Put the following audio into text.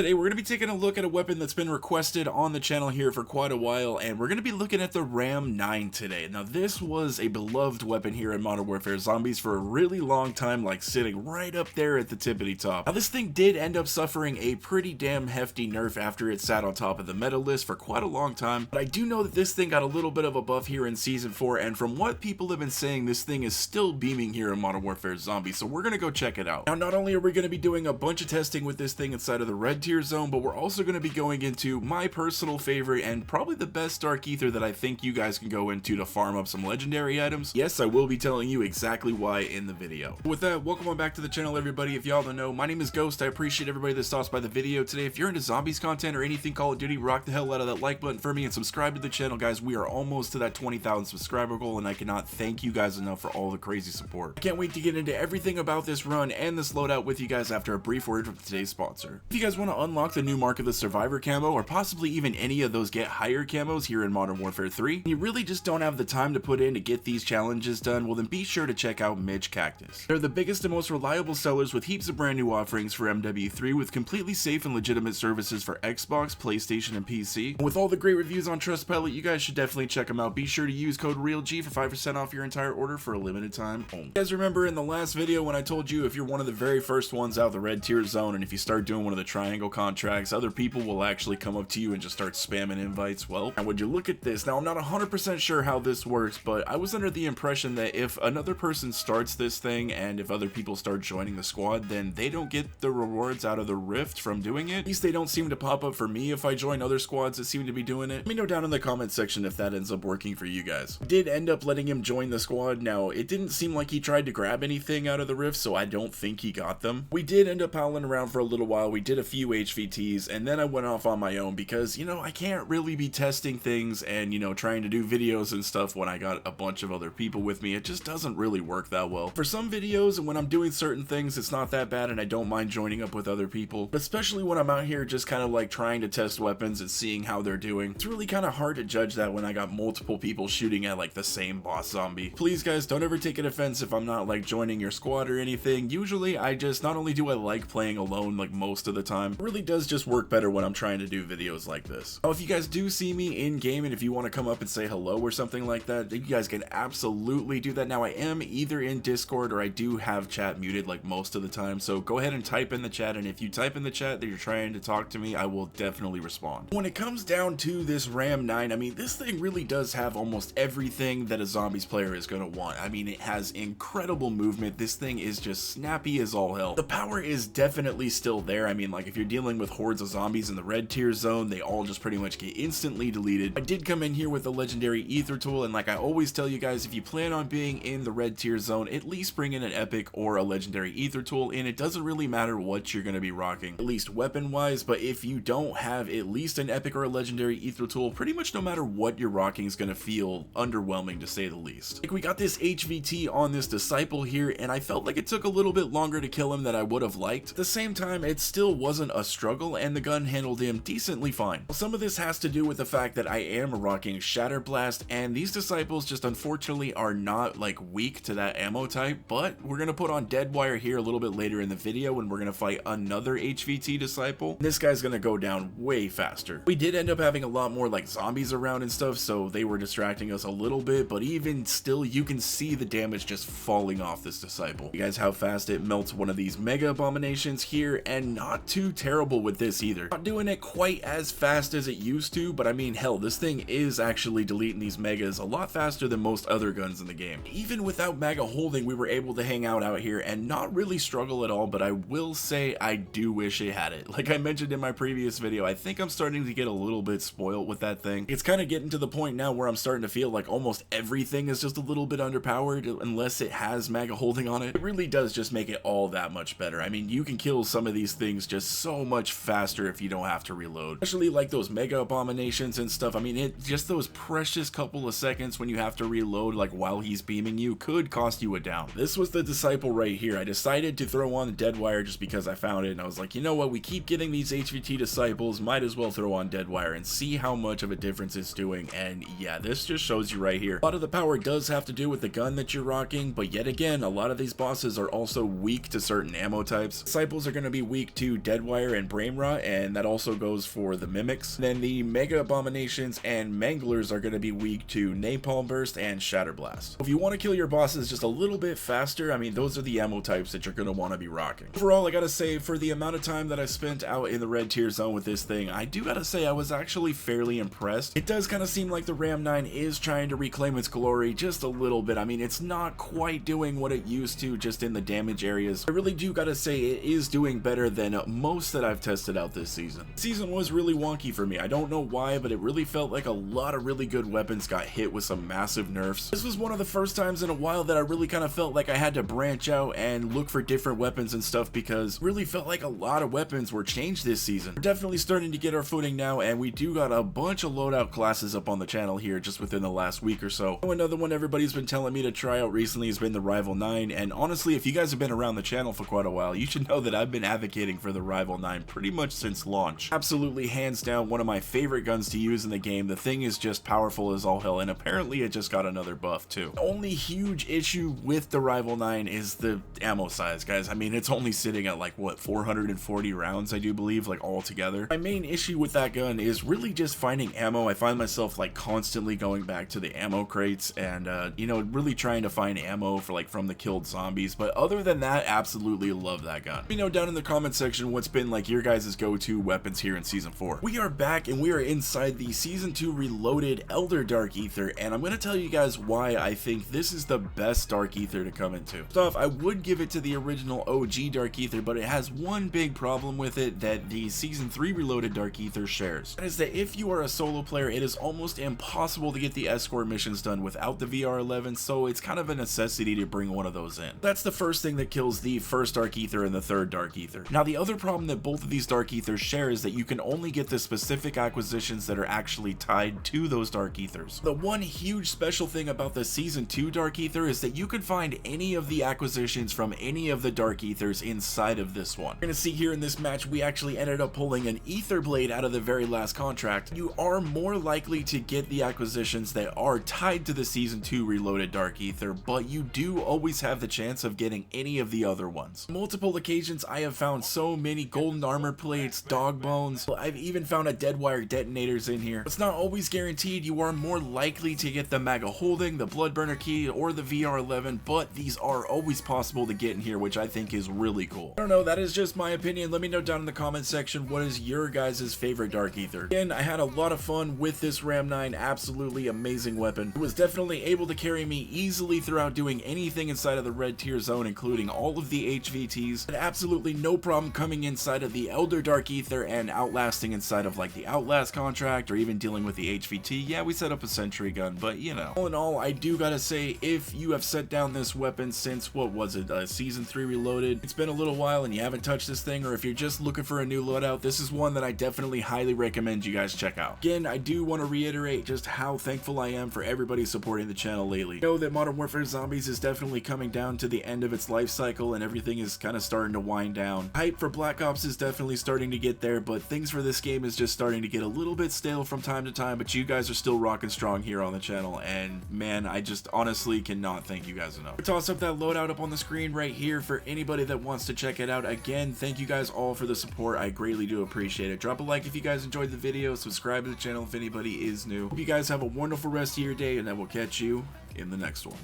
Today we're going to be taking a look at a weapon that's been requested on the channel here for quite a while, and we're going to be looking at the Ram 9 today. Now this was a beloved weapon here in Modern Warfare Zombies for a really long time, like sitting right up there at the tippity top. Now this thing did end up suffering a pretty damn hefty nerf after it sat on top of the meta list for quite a long time, but I do know that this thing got a little bit of a buff here in Season 4, and from what people have been saying, this thing is still beaming here in Modern Warfare Zombies, so we're going to go check it out. Now not only are we going to be doing a bunch of testing with this thing inside of the red tier zone, but we're also going to be going into my personal favorite and probably the best Dark Aether that I think you guys can go into to farm up some legendary items. Yes, I will be telling you exactly why in the video. With that, welcome on back to the channel, everybody. If y'all don't know, my name is Ghost. I appreciate everybody that stops by the video today. If you're into zombies content or anything Call of Duty, rock the hell out of that like button for me and subscribe to the channel, guys. We are almost to that 20,000 subscriber goal, and I cannot thank you guys enough for all the crazy support. I can't wait to get into everything about this run and this loadout with you guys after a brief word from today's sponsor. If you guys want to unlock the new Mark of the Survivor camo, or possibly even any of those get higher camos here in Modern Warfare 3, and you really just don't have the time to put in to get these challenges done, well then be sure to check out Midge Cactus. They're the biggest and most reliable sellers with heaps of brand new offerings for MW3 with completely safe and legitimate services for Xbox, PlayStation, and PC. And with all the great reviews on Trustpilot, you guys should definitely check them out. Be sure to use code REALG for 5% off your entire order for a limited time only. You guys remember in the last video when I told you if you're one of the very first ones out of the red tier zone, and if you start doing one of the triangle contracts, other people will actually come up to you and just start spamming invites? Well, and would you look at this? Now, I'm not 100% sure how this works, but I was under the impression that if another person starts this thing and if other people start joining the squad, then they don't get the rewards out of the rift from doing it. At least they don't seem to pop up for me if I join other squads that seem to be doing it. Let me know down in the comment section if that ends up working for you guys. I did end up letting him join the squad. Now, it didn't seem like he tried to grab anything out of the rift, so I don't think he got them. We did end up howling around for a little while. We did a few HVTs, and then I went off on my own because, you know, I can't really be testing things and, you know, trying to do videos and stuff when I got a bunch of other people with me. It just doesn't really work that well. For some videos and when I'm doing certain things, it's not that bad and I don't mind joining up with other people, but especially when I'm out here just kind of like trying to test weapons and seeing how they're doing, it's really kind of hard to judge that when I got multiple people shooting at like the same boss zombie. Please guys, don't ever take an offense if I'm not like joining your squad or anything. Usually I just, not only do I like playing alone like most of the time, it really does just work better when I'm trying to do videos like this. Now if you guys do see me in game and if you want to come up and say hello or something like that, you guys can absolutely do that. Now I am either in Discord or I do have chat muted like most of the time, so go ahead and type in the chat, and if you type in the chat that you're trying to talk to me, I will definitely respond. When it comes down to this Ram 9, I mean, this thing really does have almost everything that a zombies player is going to want. I mean, it has incredible movement. This thing is just snappy as all hell. The power is definitely still there. I mean, like if you're dealing with hordes of zombies in the red tier zone, they all just pretty much get instantly deleted. I did come in here with the legendary Aether tool, and like I always tell you guys, if you plan on being in the red tier zone, at least bring in an epic or a legendary Aether tool, and it doesn't really matter what you're going to be rocking, at least weapon wise. But if you don't have at least an epic or a legendary Aether tool, pretty much no matter what you're rocking is going to feel underwhelming to say the least. Like we got this HVT on this disciple here, and I felt like it took a little bit longer to kill him than I would have liked. At the same time, it still wasn't a struggle, and the gun handled him decently fine. Some of this has to do with the fact that I am rocking Shatter Blast, and these disciples just unfortunately are not like weak to that ammo type, but we're gonna put on Dead Wire here a little bit later in the video when we're gonna fight another HVT disciple. This guy's gonna go down way faster. We did end up having a lot more like zombies around and stuff, so they were distracting us a little bit, but even still you can see the damage just falling off this disciple. You guys, how fast it melts one of these mega abominations here, and not too terrible with this either. Not doing it quite as fast as it used to, but I mean, hell, this thing is actually deleting these megas a lot faster than most other guns in the game. Even without mega holding, we were able to hang out here and not really struggle at all, but I will say I do wish it had it. Like I mentioned in my previous video, I think I'm starting to get a little bit spoiled with that thing. It's kind of getting to the point now where I'm starting to feel like almost everything is just a little bit underpowered unless it has mega holding on it. It really does just make it all that much better. I mean, you can kill some of these things just so much faster if you don't have to reload. Especially like those mega abominations and stuff. I mean, it just those precious couple of seconds when you have to reload like while he's beaming you could cost you a down. This was the disciple right here. I decided to throw on the Dead Wire just because I found it, and I was like, you know what, we keep getting these HVT disciples, might as well throw on Dead Wire and see how much of a difference it's doing. And yeah, this just shows you right here. A lot of the power does have to do with the gun that you're rocking, but yet again, a lot of these bosses are also weak to certain ammo types. Disciples are going to be weak to Dead Wire, Nightmare and Brain Rot, and that also goes for the Mimics. Then the Mega Abominations and Manglers are going to be weak to Napalm Burst and Shatter Blast. If you want to kill your bosses just a little bit faster, I mean, those are the ammo types that you're going to want to be rocking. Overall, I gotta say, for the amount of time that I spent out in the red tier zone with this thing, I do gotta say I was actually fairly impressed. It does kind of seem like the Ram 9 is trying to reclaim its glory just a little bit. I mean, it's not quite doing what it used to just in the damage areas. I really do gotta say it is doing better than most that I've tested out this season. The season was really wonky for me. I don't know why, but it really felt like a lot of really good weapons got hit with some massive nerfs. This was one of the first times in a while that I really kind of felt like I had to branch out and look for different weapons and stuff, because it really felt like a lot of weapons were changed this season. We're definitely starting to get our footing now, and we do got a bunch of loadout classes up on the channel here just within the last week or so. Another one everybody's been telling me to try out recently has been the Rival 9, and honestly, if you guys have been around the channel for quite a while, you should know that I've been advocating for the Rival 9 pretty much since launch. Absolutely, hands down, one of my favorite guns to use in the game. The thing is just powerful as all hell, and apparently it just got another buff too. The only huge issue with the Rival 9 is the ammo size, guys. I mean, it's only sitting at like, what, 440 rounds, I do believe, like all together. My main issue with that gun is really just finding ammo. I find myself like constantly going back to the ammo crates and you know, really trying to find ammo for like from the killed zombies. But other than that, absolutely love that gun. Let me know down in the comment section what's been like your guys' go-to weapons here in season 4. We are back and we are inside the season 2 reloaded Elder Dark Aether, and I'm gonna tell you guys why I think this is the best Dark Aether to come into. First off, I would give it to the original OG Dark Aether, but it has one big problem with it that the season 3 reloaded Dark Aether shares. That is that if you are a solo player, it is almost impossible to get the escort missions done without the VR11, so it's kind of a necessity to bring one of those in. That's the first thing that kills the first Dark Aether and the third Dark Aether. Now, the other problem that both of these Dark Aethers share is that you can only get the specific acquisitions that are actually tied to those Dark Aethers. The one huge special thing about the season 2 Dark Aether is that you can find any of the acquisitions from any of the Dark Aethers inside of this one. You're gonna see here in this match, we actually ended up pulling an Aether Blade out of the very last contract. You are more likely to get the acquisitions that are tied to the season 2 reloaded Dark Aether, but you do always have the chance of getting any of the other ones. On multiple occasions, I have found so many golden armor plates, dog bones. I've even found a dead wire detonators in here. It's not always guaranteed. You are more likely to get the Maga Holding, the Bloodburner Key, or the VR11, but these are always possible to get in here, which I think is really cool. I don't know, that is just my opinion. Let me know down in the comment section what is your guys' favorite Dark Aether. Again, I had a lot of fun with this Ram 9, absolutely amazing weapon. It was definitely able to carry me easily throughout doing anything inside of the red tier zone, including all of the HVTs. Had absolutely no problem coming inside of the Elder Dark Aether and outlasting inside of like the Outlast contract, or even dealing with the HVT. Yeah, we set up a sentry gun, but you know. All in all, I do gotta say, if you have set down this weapon since, what was it, season 3 reloaded, it's been a little while and you haven't touched this thing, or if you're just looking for a new loadout, this is one that I definitely highly recommend you guys check out. Again, I do want to reiterate just how thankful I am for everybody supporting the channel lately. I know that Modern Warfare Zombies is definitely coming down to the end of its life cycle and everything is kind of starting to wind down. Hype for Black Ops is definitely starting to get there, but things for this game is just starting to get a little bit stale from time to time, but you guys are still rocking strong here on the channel, and man, I just honestly cannot thank you guys enough. I'll toss up that loadout up on the screen right here for anybody that wants to check it out. Again, thank you guys all for the support. I greatly do appreciate it. Drop a like if you guys enjoyed the video, subscribe to the channel if anybody is new. Hope you guys have a wonderful rest of your day, and I will catch you in the next one.